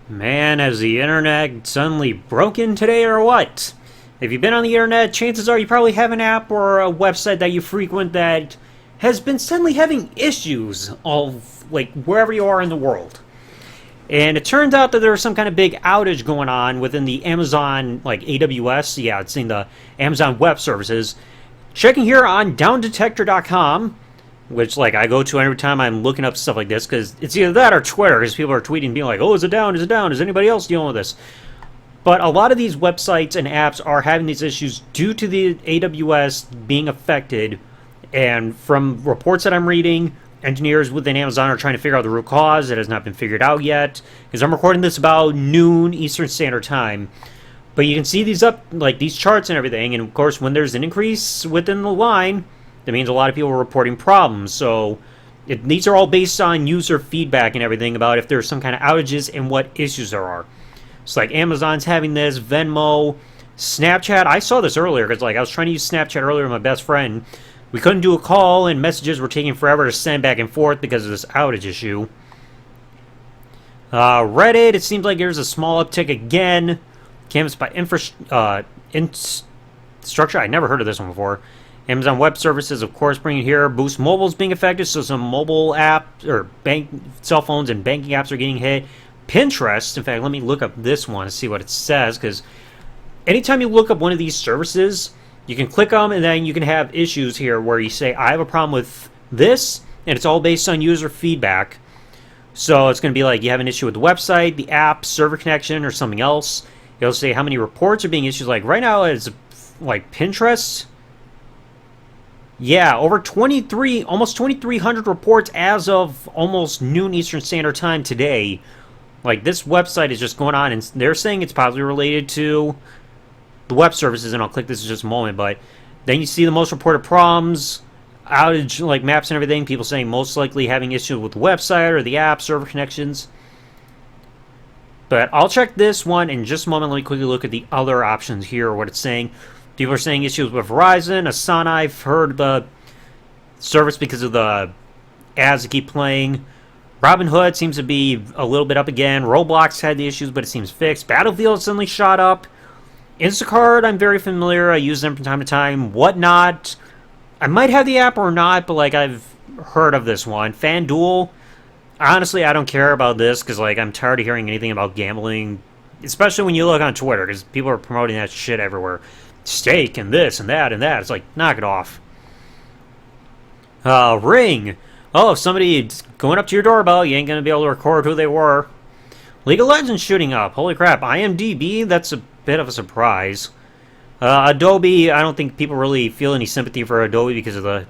Man, has the internet suddenly broken today or what? If you've been on the internet, chances are you probably have an app or a website that you frequent that has been suddenly having issues all like wherever you are in the world. And it turns out that there's some kind of big outage going on within the Amazon like AWS, yeah, it's in the Amazon Web Services. Checking here on downdetector.com, which like I go to every time I'm looking up stuff like this, because it's either that or Twitter, because people are tweeting being like, oh, is it down, is it down, is anybody else dealing with this? But a lot of these websites and apps are having these issues due to the AWS being affected, and from reports that I'm reading, engineers within Amazon are trying to figure out the root cause. It has not been figured out yet, because I'm recording this about noon Eastern Standard Time. But you can see these up, like these charts and everything, and of course when there's an increase within the line, that means a lot of people are reporting problems. So these are all based on user feedback and everything about if there's some kind of outages and what issues there are. So like Amazon's having this, Venmo, Snapchat. I saw this earlier because like I was trying to use Snapchat earlier with my best friend. We couldn't do a call and messages were taking forever to send back and forth because of this outage issue. Reddit, it seems like there's a small uptick again. Canvas by infrastructure. I never heard of this one before. Amazon Web Services, of course, bringing here. Boost Mobile's being affected, so some mobile apps or cell phones and banking apps are getting hit. Pinterest, in fact, let me look up this one and see what it says, because anytime you look up one of these services, you can click them and then you can have issues here where you say, I have a problem with this, and it's all based on user feedback. So it's going to be like you have an issue with the website, the app, server connection, or something else. It'll say how many reports are being issued. Like right now, it's like Pinterest. Yeah, over 23, almost 2,300 reports as of almost noon Eastern Standard Time today. Like, this website is just going on, and they're saying it's probably related to the web services, and I'll click this in just a moment, but then you see the most reported problems, outage, like, maps and everything, people saying most likely having issues with the website or the app, server connections. But I'll check this one in just a moment. Let me quickly look at the other options here, what it's saying. People are saying issues with Verizon, Asana. I've heard the service because of the ads that keep playing. Robinhood seems to be a little bit up again. Roblox had the issues, but it seems fixed. Battlefield suddenly shot up. Instacart, I'm very familiar. I use them from time to time. Whatnot, I might have the app or not, but like I've heard of this one. FanDuel, honestly, I don't care about this because like I'm tired of hearing anything about gambling, especially when you look on Twitter because people are promoting that shit everywhere. Stake and this and that and that. It's like, knock it off. Ring. Oh, if somebody's going up to your doorbell, you ain't going to be able to record who they were. League of Legends shooting up. Holy crap. IMDb, that's a bit of a surprise. Adobe, I don't think people really feel any sympathy for Adobe because of the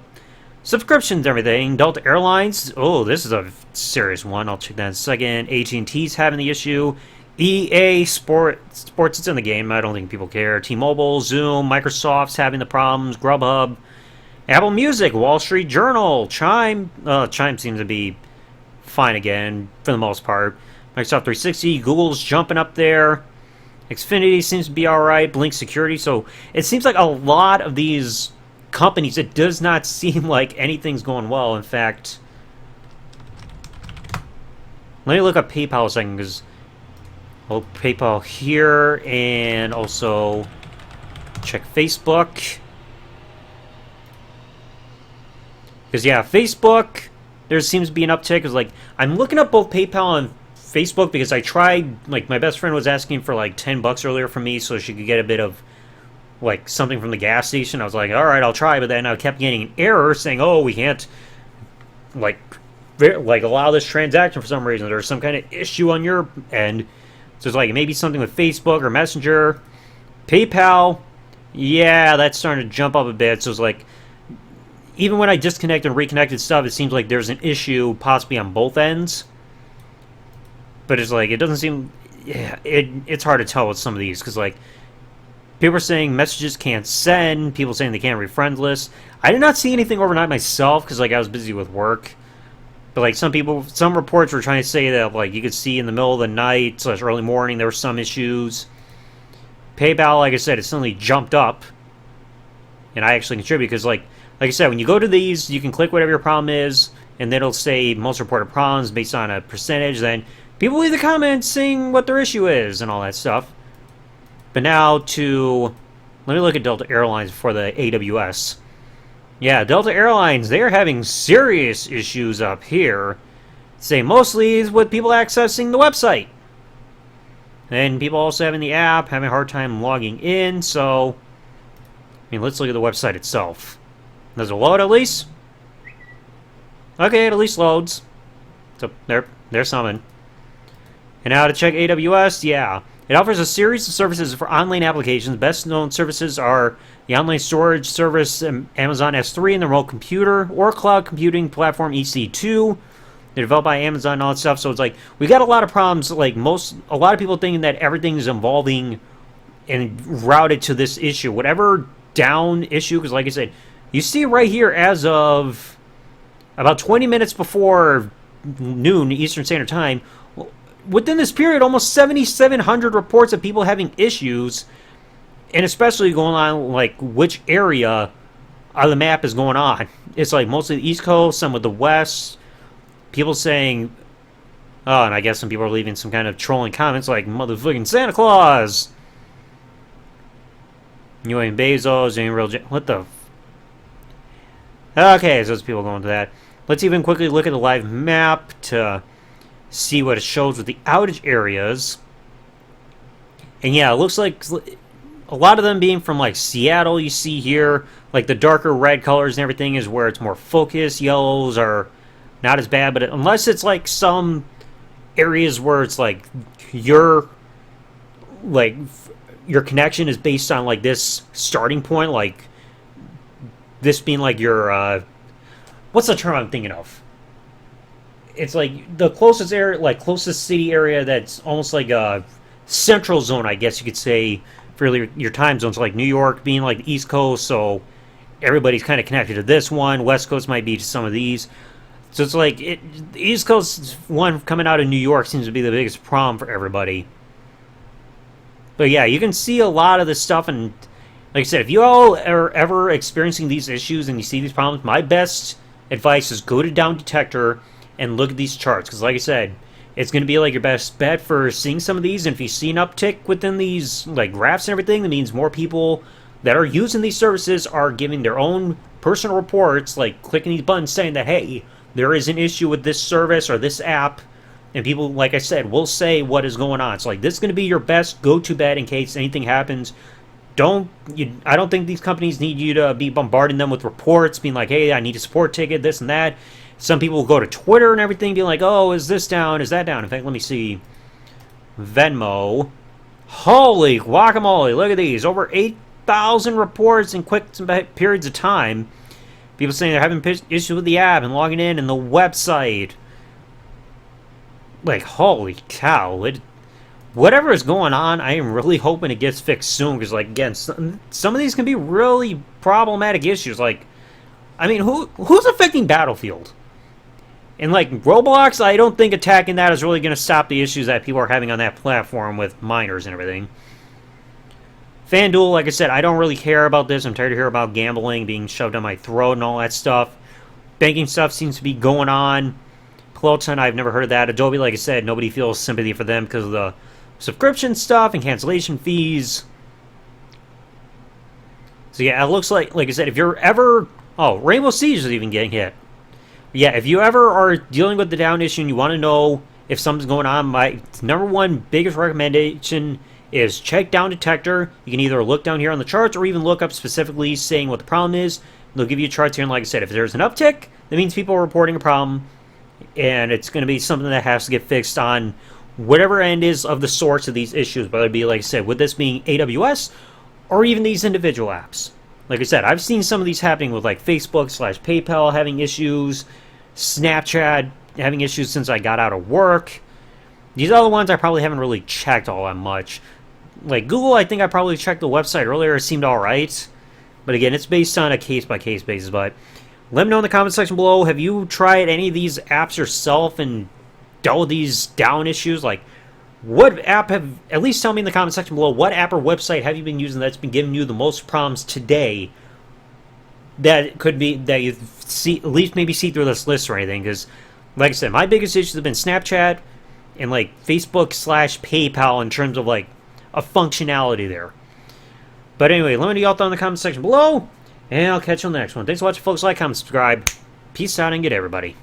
subscriptions and everything. Delta Airlines. Oh, this is a serious one. I'll check that in a second. AT&T's having the issue. EA Sports, it's in the game. I don't think people care. T-Mobile, Zoom, Microsoft's having the problems. Grubhub, Apple Music, Wall Street Journal, Chime. Chime seems to be fine again for the most part. Microsoft 360, Google's jumping up there. Xfinity seems to be alright. Blink Security. So it seems like a lot of these companies, it does not seem like anything's going well. In fact, let me look up PayPal a second because I'll PayPal here and also check Facebook. Because yeah, Facebook, there seems to be an uptick. Because like I'm looking up both PayPal and Facebook because I tried. Like my best friend was asking for like $10 earlier from me so she could get a bit of like something from the gas station. I was like, all right, I'll try. But then I kept getting an error saying, oh, we can't like allow this transaction for some reason. There's some kind of issue on your end. So it's like maybe something with Facebook or Messenger. PayPal, yeah, that's starting to jump up a bit. So it's like, even when I disconnect and reconnected stuff, it seems like there's an issue possibly on both ends. But it's like, it doesn't seem, yeah, it's hard to tell with some of these. Because like, people are saying messages can't send. People saying they can't read friend lists. I did not see anything overnight myself because like I was busy with work. But like some reports were trying to say that like you could see in the middle of the night / early morning there were some issues. PayPal, like I said, it suddenly jumped up, and I actually contribute because like I said, when you go to these, you can click whatever your problem is, and then it'll say most reported problems based on a percentage. Then People leave the comments saying what their issue is and all that stuff. But now to... Let me look at Delta Airlines for the AWS. Yeah, Delta Airlines, they're having serious issues up here. Say mostly is with people accessing the website. And people also having the app, having a hard time logging in, so... I mean, let's look at the website itself. Does it load at least? Okay, it at least loads. So, there's something. And now to check AWS, yeah. It offers a series of services for online applications. Best known services are the online storage service Amazon S3 and the remote computer, or cloud computing platform EC2. They're developed by Amazon and all that stuff. So it's like, we got a lot of problems. Like a lot of people thinking that everything is evolving and routed to this issue. Whatever down issue, because like I said, you see right here as of about 20 minutes before noon Eastern Standard Time, within this period, almost 7,700 reports of people having issues, and especially going on, like, which area of the map is going on. It's like mostly the East Coast, some with the West. People saying, oh, and I guess some people are leaving some kind of trolling comments like, motherfucking Santa Claus! You ain't Bezos, you ain't real... What the... Okay, so there's people going to that. Let's even quickly look at the live map to see what it shows with the outage areas. And yeah, it looks like a lot of them being from like Seattle, you see here, like the darker red colors and everything is where it's more focused. Yellows are not as bad, but unless it's like some areas where it's like your connection is based on like this starting point, like this being like your what's the term I'm thinking of? It's like the closest area, like closest city area that's almost like a central zone, I guess you could say, for your time zones. Like New York being like the East Coast, so everybody's kind of connected to this one. West Coast might be to some of these. So it's like the East Coast one coming out of New York seems to be the biggest problem for everybody. But yeah, you can see a lot of this stuff, and like I said, if you all are ever experiencing these issues and you see these problems, my best advice is go to Down Detector and look at these charts, because like I said, it's going to be like your best bet for seeing some of these. And if you see an uptick within these like graphs and everything, that means more people that are using these services are giving their own personal reports, like clicking these buttons saying that, hey, there is an issue with this service or this app. And people, like I said, will say what is going on. So like, this is going to be your best go-to bet in case anything happens. I don't think these companies need you to be bombarding them with reports, being like, hey, I need a support ticket, this and that. Some people will go to Twitter and everything, being like, oh, is this down, is that down? In fact, let me see. Venmo. Holy guacamole, look at these. Over 8,000 reports in quick periods of time. People saying they're having issues with the app and logging in and the website. Like, holy cow. Whatever is going on, I am really hoping it gets fixed soon. Because, like, again, some of these can be really problematic issues. Like, I mean, who's affecting Battlefield? And, like, Roblox, I don't think attacking that is really going to stop the issues that people are having on that platform with minors and everything. FanDuel, like I said, I don't really care about this. I'm tired of hearing about gambling being shoved down my throat and all that stuff. Banking stuff seems to be going on. Peloton, I've never heard of that. Adobe, like I said, nobody feels sympathy for them because of the subscription stuff and cancellation fees. So yeah, it looks like I said, if you're ever... Oh, Rainbow Siege is even getting hit. Yeah, if you ever are dealing with the down issue and you want to know if something's going on, my number one biggest recommendation is check Down Detector. You can either look down here on the charts or even look up specifically saying what the problem is. They'll give you charts here, and like I said, if there's an uptick, that means people are reporting a problem, and it's going to be something that has to get fixed on whatever end is of the source of these issues, whether it be, like I said, with this being AWS or even these individual apps. Like I said, I've seen some of these happening with like Facebook/PayPal having issues, Snapchat having issues since I got out of work. These other ones I probably haven't really checked all that much. Like Google, I think I probably checked the website earlier. It seemed alright. But again, it's based on a case-by-case basis. But let me know in the comment section below, have you tried any of these apps yourself and dealt with these down issues? Like, what app at least tell me in the comment section below, what app or website have you been using that's been giving you the most problems today that could be, that you see, at least maybe see through this list or anything? Because, like I said, my biggest issues have been Snapchat, in like Facebook slash PayPal in terms of like a functionality there. But anyway, let me know y'all thought in the comment section below, and I'll catch you on the next one. Thanks for watching, folks. Like, comment, subscribe. Peace out, and good everybody.